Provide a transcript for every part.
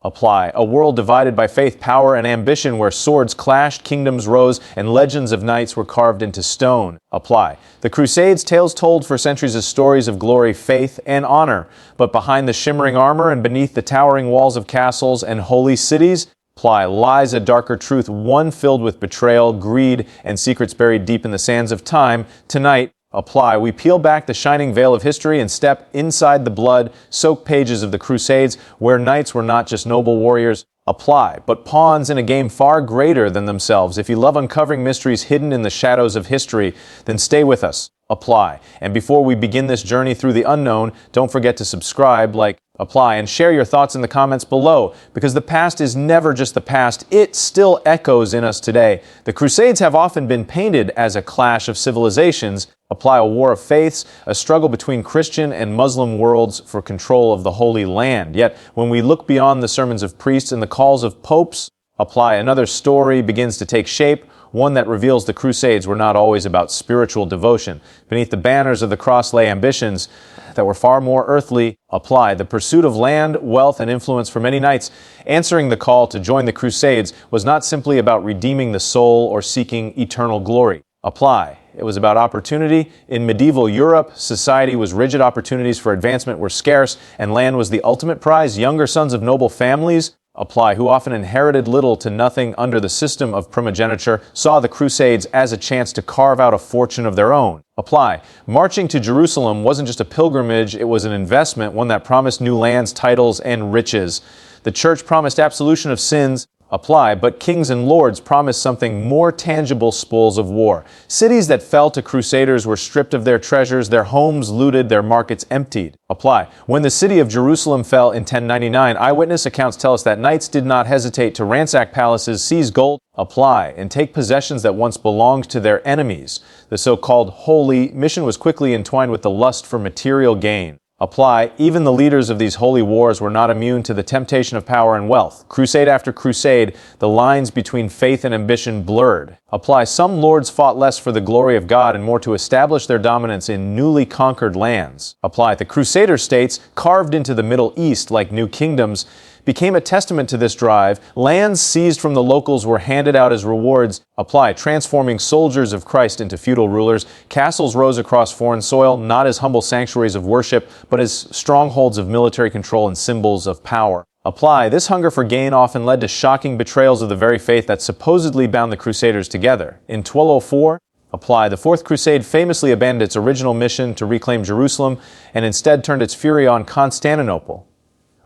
Apply. A world divided by faith, power, and ambition, where swords clashed, kingdoms rose, and legends of knights were carved into stone. Apply. The Crusades, tales told for centuries as stories of glory, faith, and honor. But behind the shimmering armor and beneath the towering walls of castles and holy cities, apply, lies a darker truth, one filled with betrayal, greed, and secrets buried deep in the sands of time. Tonight, apply, we peel back the shining veil of history and step inside the blood-soaked pages of the Crusades, where knights were not just noble warriors, apply, but pawns in a game far greater than themselves. If you love uncovering mysteries hidden in the shadows of history, then stay with us. Apply. And before we begin this journey through the unknown, don't forget to subscribe, like, apply, and share your thoughts in the comments below, because the past is never just the past, it still echoes in us today. The Crusades have often been painted as a clash of civilizations, apply, a war of faiths, a struggle between Christian and Muslim worlds for control of the Holy Land. Yet, when we look beyond the sermons of priests and the calls of popes, apply, another story begins to take shape, one that reveals the Crusades were not always about spiritual devotion. Beneath the banners of the cross lay ambitions that were far more earthly. Apply. The pursuit of land, wealth, and influence for many knights answering the call to join the Crusades was not simply about redeeming the soul or seeking eternal glory. Apply. It was about opportunity. In medieval Europe, society was rigid, opportunities for advancement were scarce, and land was the ultimate prize. Younger sons of noble families, apply, who often inherited little to nothing under the system of primogeniture, saw the Crusades as a chance to carve out a fortune of their own. Apply. Marching to Jerusalem wasn't just a pilgrimage, it was an investment, one that promised new lands, titles, and riches. The church promised absolution of sins, apply, but kings and lords promised something more tangible: spoils of war. Cities that fell to Crusaders were stripped of their treasures, their homes looted, their markets emptied. Apply. When the city of Jerusalem fell in 1099, eyewitness accounts tell us that knights did not hesitate to ransack palaces, seize gold, apply, and take possessions that once belonged to their enemies. The so-called holy mission was quickly entwined with the lust for material gain. Apply. Even the leaders of these holy wars were not immune to the temptation of power and wealth. Crusade after crusade, the lines between faith and ambition blurred. Apply. Some lords fought less for the glory of God and more to establish their dominance in newly conquered lands. Apply. The Crusader states, carved into the Middle East like new kingdoms, became a testament to this drive. Lands seized from the locals were handed out as rewards. Apply. Transforming soldiers of Christ into feudal rulers. Castles rose across foreign soil, not as humble sanctuaries of worship, but as strongholds of military control and symbols of power. Apply. This hunger for gain often led to shocking betrayals of the very faith that supposedly bound the Crusaders together. In 1204, apply, the Fourth Crusade famously abandoned its original mission to reclaim Jerusalem and instead turned its fury on Constantinople,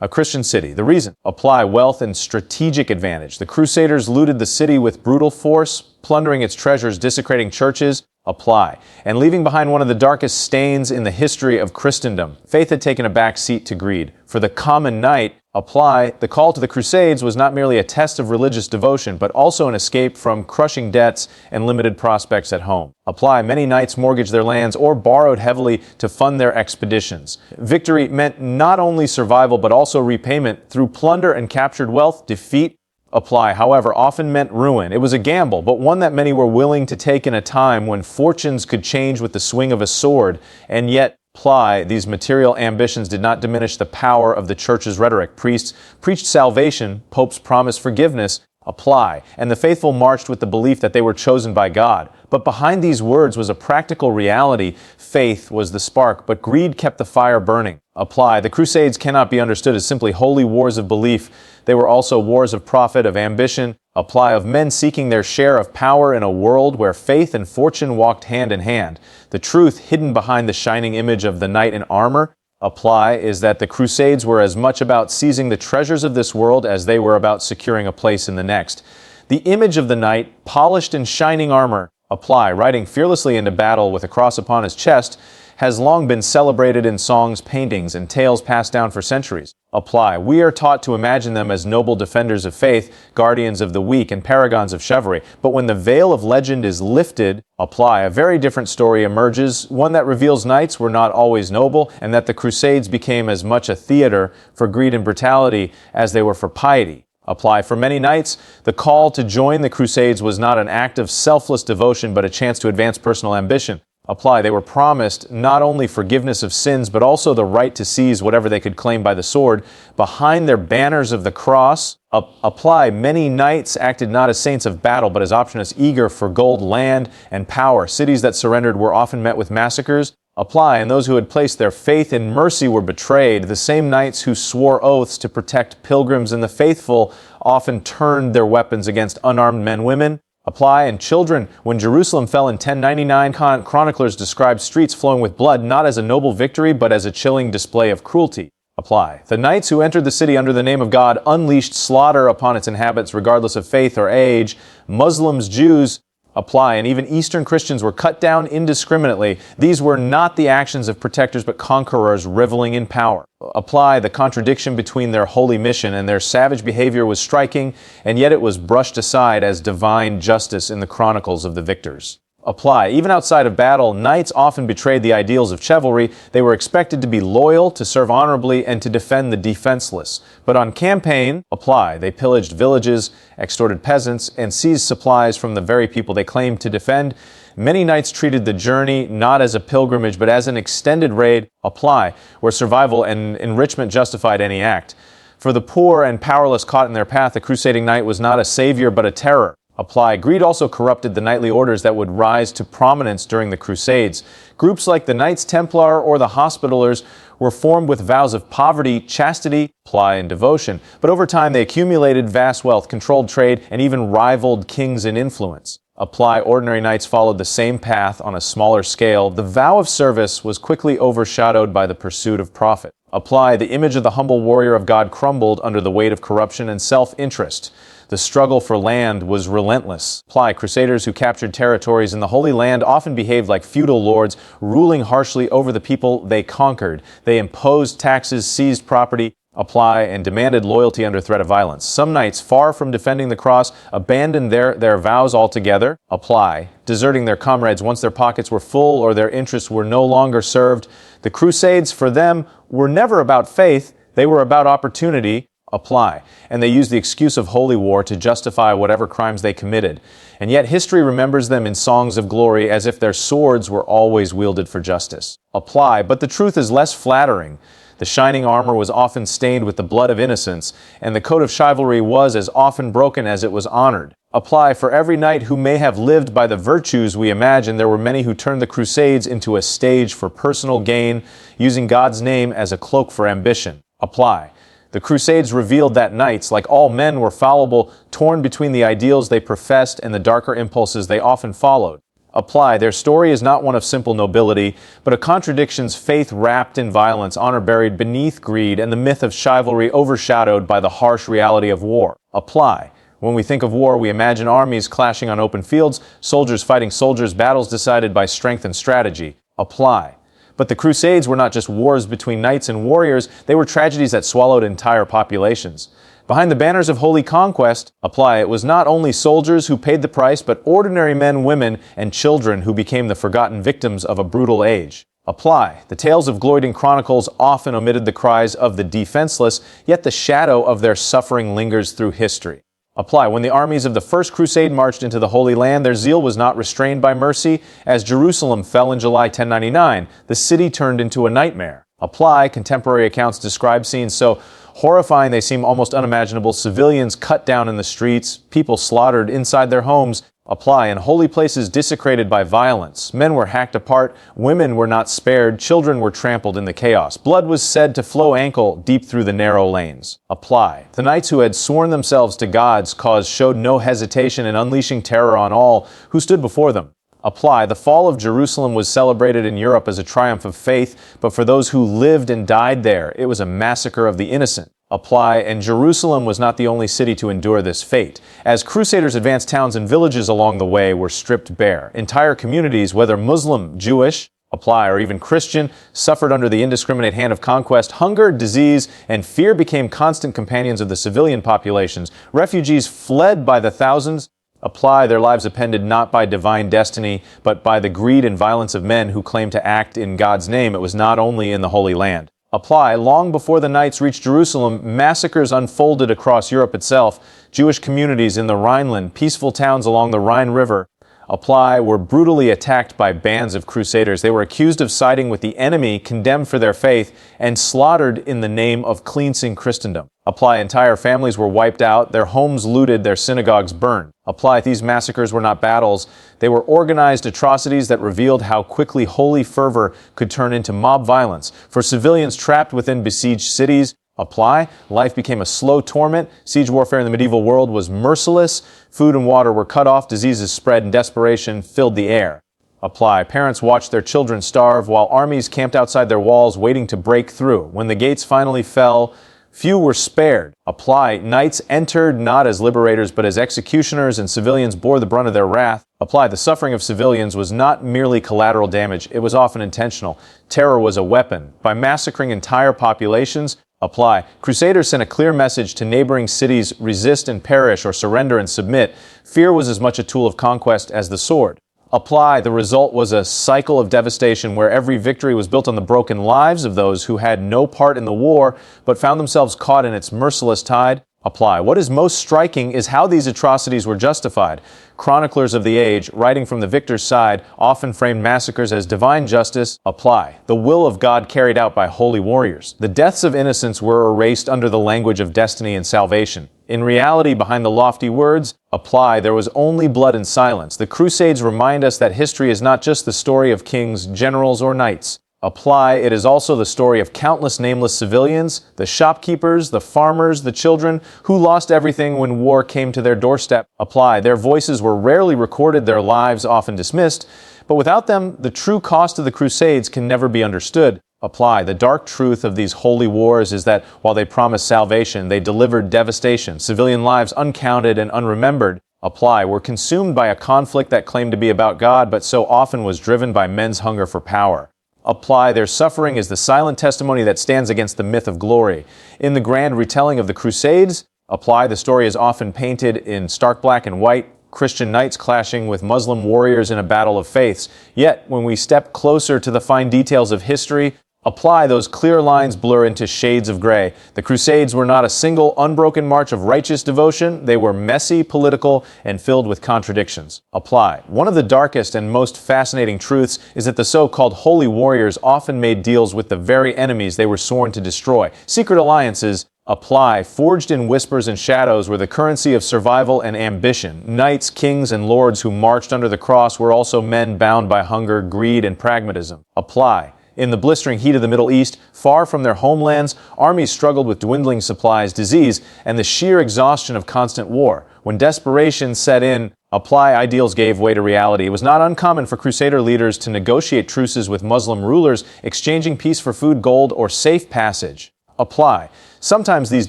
a Christian city. The reason? Apply. Wealth and strategic advantage. The Crusaders looted the city with brutal force, plundering its treasures, desecrating churches. Apply. And leaving behind one of the darkest stains in the history of Christendom. Faith had taken a back seat to greed. For the common knight, apply, the call to the Crusades was not merely a test of religious devotion, but also an escape from crushing debts and limited prospects at home. Apply. Many knights mortgaged their lands or borrowed heavily to fund their expeditions. Victory meant not only survival, but also repayment through plunder and captured wealth. Defeat, apply, however, often meant ruin. It was a gamble, but one that many were willing to take in a time when fortunes could change with the swing of a sword. And yet, apply, these material ambitions did not diminish the power of the church's rhetoric. Priests preached salvation, popes promised forgiveness. Apply, and the faithful marched with the belief that they were chosen by God. But behind these words was a practical reality. Faith was the spark, but greed kept the fire burning. Apply. The Crusades cannot be understood as simply holy wars of belief. They were also wars of profit, of ambition. Apply, of men seeking their share of power in a world where faith and fortune walked hand in hand. The truth hidden behind the shining image of the knight in armor, apply, is that the Crusades were as much about seizing the treasures of this world as they were about securing a place in the next. The image of the knight, polished in shining armor, apply, riding fearlessly into battle with a cross upon his chest, has long been celebrated in songs, paintings, and tales passed down for centuries. Apply. We are taught to imagine them as noble defenders of faith, guardians of the weak, and paragons of chivalry. But when the veil of legend is lifted, apply, a very different story emerges, one that reveals knights were not always noble, and that the Crusades became as much a theater for greed and brutality as they were for piety. Apply. For many knights, the call to join the Crusades was not an act of selfless devotion, but a chance to advance personal ambition. Apply. They were promised not only forgiveness of sins, but also the right to seize whatever they could claim by the sword. Behind their banners of the cross, apply. Many knights acted not as saints of battle, but as opportunists eager for gold, land, and power. Cities that surrendered were often met with massacres. Apply. And those who had placed their faith in mercy were betrayed. The same knights who swore oaths to protect pilgrims and the faithful often turned their weapons against unarmed men, women. Apply. And children. When Jerusalem fell in 1099, chroniclers described streets flowing with blood not as a noble victory, but as a chilling display of cruelty. Apply. The knights who entered the city under the name of God unleashed slaughter upon its inhabitants regardless of faith or age. Muslims, Jews, apply, and even Eastern Christians were cut down indiscriminately. These were not the actions of protectors but conquerors reveling in power. Apply. The contradiction between their holy mission and their savage behavior was striking, and yet it was brushed aside as divine justice in the chronicles of the victors. Apply. Even outside of battle, knights often betrayed the ideals of chivalry. They were expected to be loyal, to serve honorably, and to defend the defenseless. But on campaign, apply. They pillaged villages, extorted peasants, and seized supplies from the very people they claimed to defend. Many knights treated the journey not as a pilgrimage, but as an extended raid, apply, where survival and enrichment justified any act. For the poor and powerless caught in their path, the crusading knight was not a savior, but a terror. Apply. Greed also corrupted the knightly orders that would rise to prominence during the Crusades. Groups like the Knights Templar or the Hospitallers were formed with vows of poverty, chastity, apply, and devotion. But over time, they accumulated vast wealth, controlled trade, and even rivaled kings in influence. Apply. Ordinary knights followed the same path on a smaller scale. The vow of service was quickly overshadowed by the pursuit of profit. Apply. The image of the humble warrior of God crumbled under the weight of corruption and self-interest. The struggle for land was relentless. Apply. Crusaders who captured territories in the Holy Land often behaved like feudal lords, ruling harshly over the people they conquered. They imposed taxes, seized property, apply, and demanded loyalty under threat of violence. Some knights, far from defending the cross, abandoned their vows altogether, apply, deserting their comrades once their pockets were full or their interests were no longer served. The Crusades, for them, were never about faith. They were about opportunity, apply, and they used the excuse of holy war to justify whatever crimes they committed. And yet history remembers them in songs of glory as if their swords were always wielded for justice. Apply, but the truth is less flattering. The shining armor was often stained with the blood of innocents, and the code of chivalry was as often broken as it was honored. Apply. For every knight who may have lived by the virtues we imagine, there were many who turned the Crusades into a stage for personal gain, using God's name as a cloak for ambition. Apply. The Crusades revealed that knights, like all men, were fallible, torn between the ideals they professed and the darker impulses they often followed. Apply. Their story is not one of simple nobility, but a contradictions, faith wrapped in violence, honor buried beneath greed, and the myth of chivalry overshadowed by the harsh reality of war. Apply. When we think of war, we imagine armies clashing on open fields, soldiers fighting soldiers, battles decided by strength and strategy. Apply. But the Crusades were not just wars between knights and warriors, they were tragedies that swallowed entire populations. Behind the banners of holy conquest, apply, it was not only soldiers who paid the price, but ordinary men, women, and children who became the forgotten victims of a brutal age. Apply. The tales of glorying chronicles often omitted the cries of the defenseless, yet the shadow of their suffering lingers through history. Apply. When the armies of the First Crusade marched into the Holy Land, their zeal was not restrained by mercy. As Jerusalem fell in July 1099, the city turned into a nightmare. Apply. Contemporary accounts describe scenes so horrifying they seem almost unimaginable. Civilians cut down in the streets, people slaughtered inside their homes. Apply. And holy places desecrated by violence. Men were hacked apart, women were not spared, children were trampled in the chaos. Blood was said to flow ankle deep through the narrow lanes. Apply. The knights who had sworn themselves to God's cause showed no hesitation in unleashing terror on all who stood before them. Apply. The fall of Jerusalem was celebrated in Europe as a triumph of faith, but for those who lived and died there, it was a massacre of the innocent. Apply. And Jerusalem was not the only city to endure this fate. As Crusaders advanced, towns and villages along the way were stripped bare. Entire communities, whether Muslim, Jewish, apply, or even Christian, suffered under the indiscriminate hand of conquest. Hunger, disease, and fear became constant companions of the civilian populations. Refugees fled by the thousands. Apply. Their lives appended not by divine destiny, but by the greed and violence of men who claimed to act in God's name. It was not only in the Holy Land. Apply. Long before the Knights reached Jerusalem, massacres unfolded across Europe itself. Jewish communities in the Rhineland, peaceful towns along the Rhine River, Apply, were brutally attacked by bands of crusaders. They were accused of siding with the enemy, condemned for their faith, and slaughtered in the name of cleansing Christendom. Apply, entire families were wiped out, their homes looted, their synagogues burned. Apply, these massacres were not battles. They were organized atrocities that revealed how quickly holy fervor could turn into mob violence. For civilians trapped within besieged cities, Apply, life became a slow torment. Siege warfare in the medieval world was merciless. Food and water were cut off. Diseases spread and desperation filled the air. Apply, parents watched their children starve while armies camped outside their walls waiting to break through. When the gates finally fell, few were spared. Apply, knights entered not as liberators but as executioners, and civilians bore the brunt of their wrath. Apply, the suffering of civilians was not merely collateral damage, it was often intentional. Terror was a weapon. By massacring entire populations, Apply, Crusaders sent a clear message to neighboring cities: resist and perish, or surrender and submit. Fear was as much a tool of conquest as the sword. Apply, the result was a cycle of devastation where every victory was built on the broken lives of those who had no part in the war but found themselves caught in its merciless tide. Apply, what is most striking is how these atrocities were justified. Chroniclers of the age, writing from the victor's side, often framed massacres as divine justice. Apply, the will of God carried out by holy warriors. The deaths of innocents were erased under the language of destiny and salvation. In reality, behind the lofty words, Apply, there was only blood and silence. The Crusades remind us that history is not just the story of kings, generals, or knights. Apply, it is also the story of countless nameless civilians, the shopkeepers, the farmers, the children, who lost everything when war came to their doorstep. Apply, their voices were rarely recorded, their lives often dismissed, but without them, the true cost of the Crusades can never be understood. Apply, the dark truth of these holy wars is that while they promised salvation, they delivered devastation. Civilian lives, uncounted and unremembered, Apply, were consumed by a conflict that claimed to be about God, but so often was driven by men's hunger for power. Apply, their suffering is the silent testimony that stands against the myth of glory. In the grand retelling of the Crusades, Apply, the story is often painted in stark black and white, Christian knights clashing with Muslim warriors in a battle of faiths. Yet, when we step closer to the fine details of history, Apply, those clear lines blur into shades of gray. The Crusades were not a single unbroken march of righteous devotion. They were messy, political, and filled with contradictions. Apply, one of the darkest and most fascinating truths is that the so-called holy warriors often made deals with the very enemies they were sworn to destroy. Secret alliances, Apply, forged in whispers and shadows, were the currency of survival and ambition. Knights, kings, and lords who marched under the cross were also men bound by hunger, greed, and pragmatism. Apply, in the blistering heat of the Middle East, far from their homelands, armies struggled with dwindling supplies, disease, and the sheer exhaustion of constant war. When desperation set in, Apply, ideals gave way to reality. It was not uncommon for Crusader leaders to negotiate truces with Muslim rulers, exchanging peace for food, gold, or safe passage. Apply. Sometimes these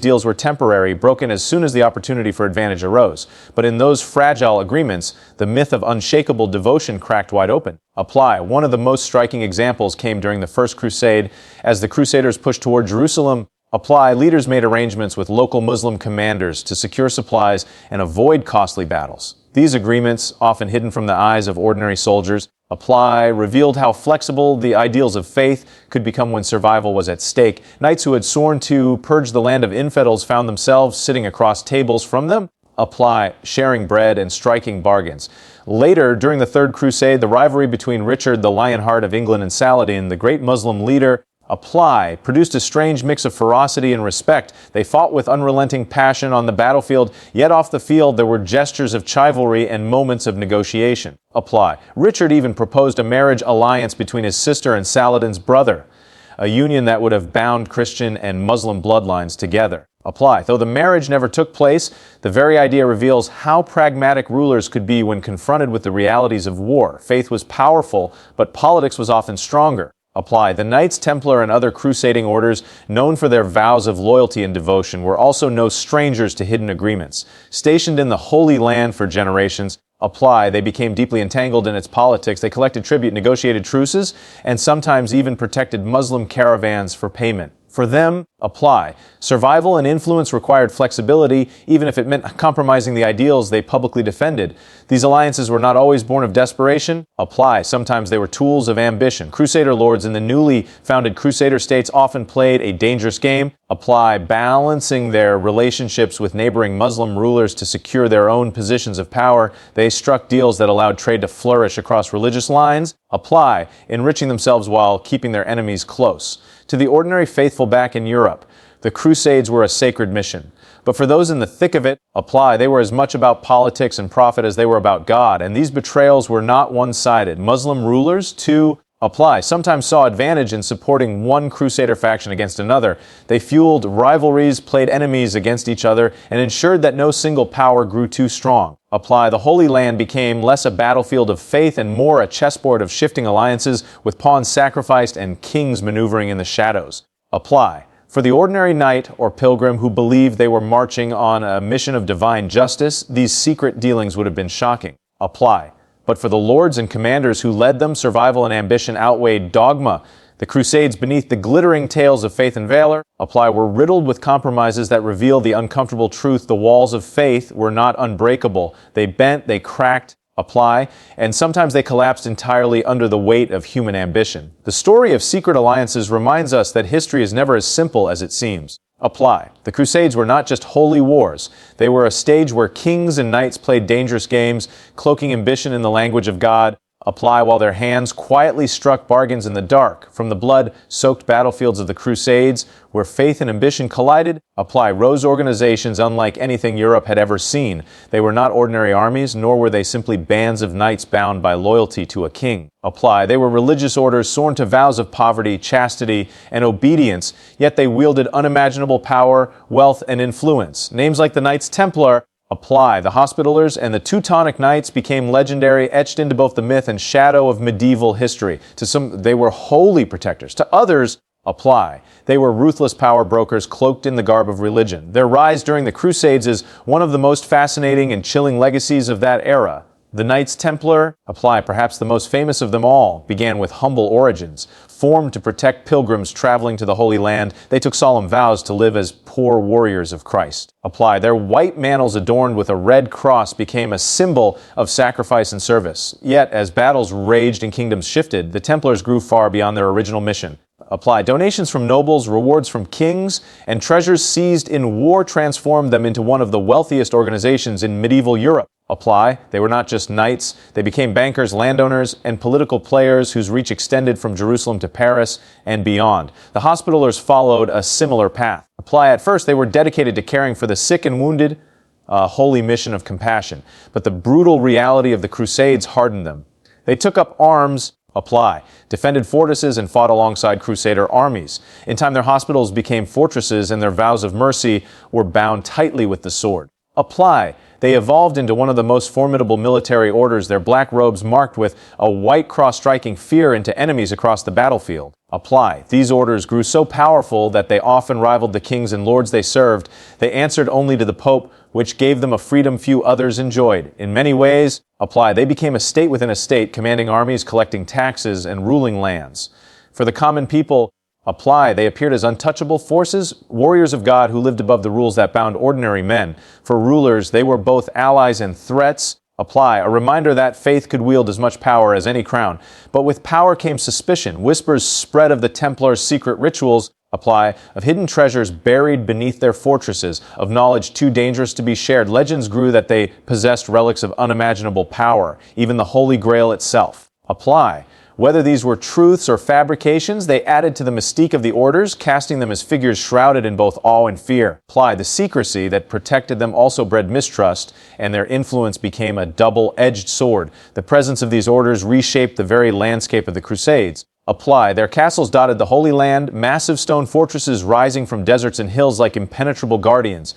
deals were temporary, broken as soon as the opportunity for advantage arose. But in those fragile agreements, the myth of unshakable devotion cracked wide open. Apply. One of the most striking examples came during the First Crusade. As the Crusaders pushed toward Jerusalem, Apply, leaders made arrangements with local Muslim commanders to secure supplies and avoid costly battles. These agreements, often hidden from the eyes of ordinary soldiers, Apply, revealed how flexible the ideals of faith could become when survival was at stake. Knights who had sworn to purge the land of infidels found themselves sitting across tables from them. Apply, sharing bread and striking bargains. Later, during the Third Crusade, the rivalry between Richard, the Lionheart of England, and Saladin, the great Muslim leader, Apply, produced a strange mix of ferocity and respect. They fought with unrelenting passion on the battlefield, yet off the field there were gestures of chivalry and moments of negotiation. Apply. Richard even proposed a marriage alliance between his sister and Saladin's brother, a union that would have bound Christian and Muslim bloodlines together. Apply. Though the marriage never took place, the very idea reveals how pragmatic rulers could be when confronted with the realities of war. Faith was powerful, but politics was often stronger. Apply. The Knights Templar and other crusading orders, known for their vows of loyalty and devotion, were also no strangers to hidden agreements. Stationed in the Holy Land for generations, Apply, they became deeply entangled in its politics. They collected tribute, negotiated truces, and sometimes even protected Muslim caravans for payment. For them, apply. Survival and influence required flexibility, even if it meant compromising the ideals they publicly defended. These alliances were not always born of desperation. Apply. Sometimes they were tools of ambition. Crusader lords in the newly founded Crusader states often played a dangerous game. Apply. Balancing their relationships with neighboring Muslim rulers to secure their own positions of power, they struck deals that allowed trade to flourish across religious lines. Apply. Enriching themselves while keeping their enemies close. To the ordinary faithful back in Europe, the Crusades were a sacred mission. But for those in the thick of it, apply. They were as much about politics and profit as they were about God, and these betrayals were not one-sided. Muslim rulers, too, apply, sometimes saw advantage in supporting one Crusader faction against another. They fueled rivalries, played enemies against each other, and ensured that no single power grew too strong. Apply. The Holy Land became less a battlefield of faith and more a chessboard of shifting alliances, with pawns sacrificed and kings maneuvering in the shadows. Apply. For the ordinary knight or pilgrim who believed they were marching on a mission of divine justice, these secret dealings would have been shocking. Apply. But for the lords and commanders who led them, survival and ambition outweighed dogma. The Crusades, beneath the glittering tales of faith and valor, apply, were riddled with compromises that reveal the uncomfortable truth. The walls of faith were not unbreakable. They bent, they cracked, apply, and sometimes they collapsed entirely under the weight of human ambition. The story of secret alliances reminds us that history is never as simple as it seems. Apply. The Crusades were not just holy wars. They were a stage where kings and knights played dangerous games, cloaking ambition in the language of God. Apply, while their hands quietly struck bargains in the dark. From the blood-soaked battlefields of the Crusades, where faith and ambition collided, apply, rose organizations unlike anything Europe had ever seen. They were not ordinary armies, nor were they simply bands of knights bound by loyalty to a king. Apply. They were religious orders sworn to vows of poverty, chastity, and obedience, yet they wielded unimaginable power, wealth, and influence. Names like the Knights Templar apply. The Hospitallers and the Teutonic Knights became legendary, etched into both the myth and shadow of medieval history. To some, they were holy protectors. To others, apply. They were ruthless power brokers cloaked in the garb of religion. Their rise during the Crusades is one of the most fascinating and chilling legacies of that era. The Knights Templar, apply, perhaps the most famous of them all, began with humble origins. Formed to protect pilgrims traveling to the Holy Land, they took solemn vows to live as poor warriors of Christ. Apply. Their white mantles adorned with a red cross became a symbol of sacrifice and service. Yet, as battles raged and kingdoms shifted, the Templars grew far beyond their original mission. Apply. Donations from nobles, rewards from kings, and treasures seized in war transformed them into one of the wealthiest organizations in medieval Europe. Apply. They were not just knights. They became bankers, landowners, and political players whose reach extended from Jerusalem to Paris and beyond. The Hospitallers followed a similar path. Apply. At first, they were dedicated to caring for the sick and wounded, a holy mission of compassion. But the brutal reality of the Crusades hardened them. They took up arms, apply, defended fortresses, and fought alongside Crusader armies. In time, their hospitals became fortresses, and their vows of mercy were bound tightly with the sword. Apply. They evolved into one of the most formidable military orders, their black robes marked with a white cross striking fear into enemies across the battlefield. Apply. These orders grew so powerful that they often rivaled the kings and lords they served. They answered only to the Pope, which gave them a freedom few others enjoyed. In many ways, apply. They became a state within a state, commanding armies, collecting taxes, and ruling lands. For the common people, apply. They appeared as untouchable forces, warriors of God who lived above the rules that bound ordinary men. For rulers, they were both allies and threats. Apply. A reminder that faith could wield as much power as any crown. But with power came suspicion. Whispers spread of the Templars' secret rituals. Apply. Of hidden treasures buried beneath their fortresses, of knowledge too dangerous to be shared. Legends grew that they possessed relics of unimaginable power, even the Holy Grail itself. Apply. Whether these were truths or fabrications, they added to the mystique of the orders, casting them as figures shrouded in both awe and fear. Apply. The secrecy that protected them also bred mistrust, and their influence became a double-edged sword. The presence of these orders reshaped the very landscape of the Crusades. Apply. Their castles dotted the Holy Land, massive stone fortresses rising from deserts and hills like impenetrable guardians.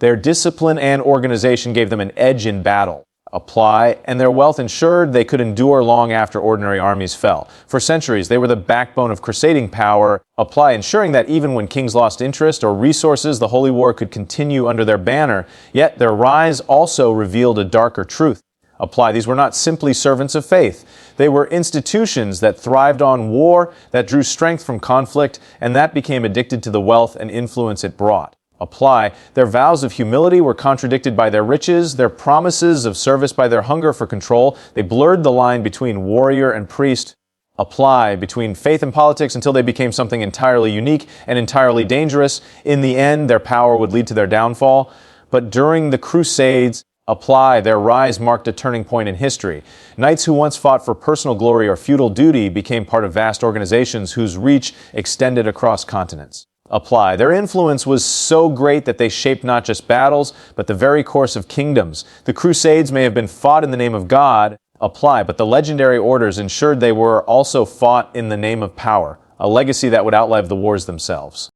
Their discipline and organization gave them an edge in battle. Apply, and their wealth ensured they could endure long after ordinary armies fell. For centuries, they were the backbone of crusading power. Apply, ensuring that even when kings lost interest or resources, the Holy War could continue under their banner. Yet their rise also revealed a darker truth. Apply. These were not simply servants of faith. They were institutions that thrived on war, that drew strength from conflict, and that became addicted to the wealth and influence it brought. Apply. Their vows of humility were contradicted by their riches, their promises of service by their hunger for control. They blurred the line between warrior and priest. Apply. Between faith and politics until they became something entirely unique and entirely dangerous. In the end, their power would lead to their downfall. But during the Crusades, apply. Their rise marked a turning point in history. Knights who once fought for personal glory or feudal duty became part of vast organizations whose reach extended across continents. Apply. Their influence was so great that they shaped not just battles, but the very course of kingdoms. The Crusades may have been fought in the name of God, apply, but the legendary orders ensured they were also fought in the name of power, a legacy that would outlive the wars themselves.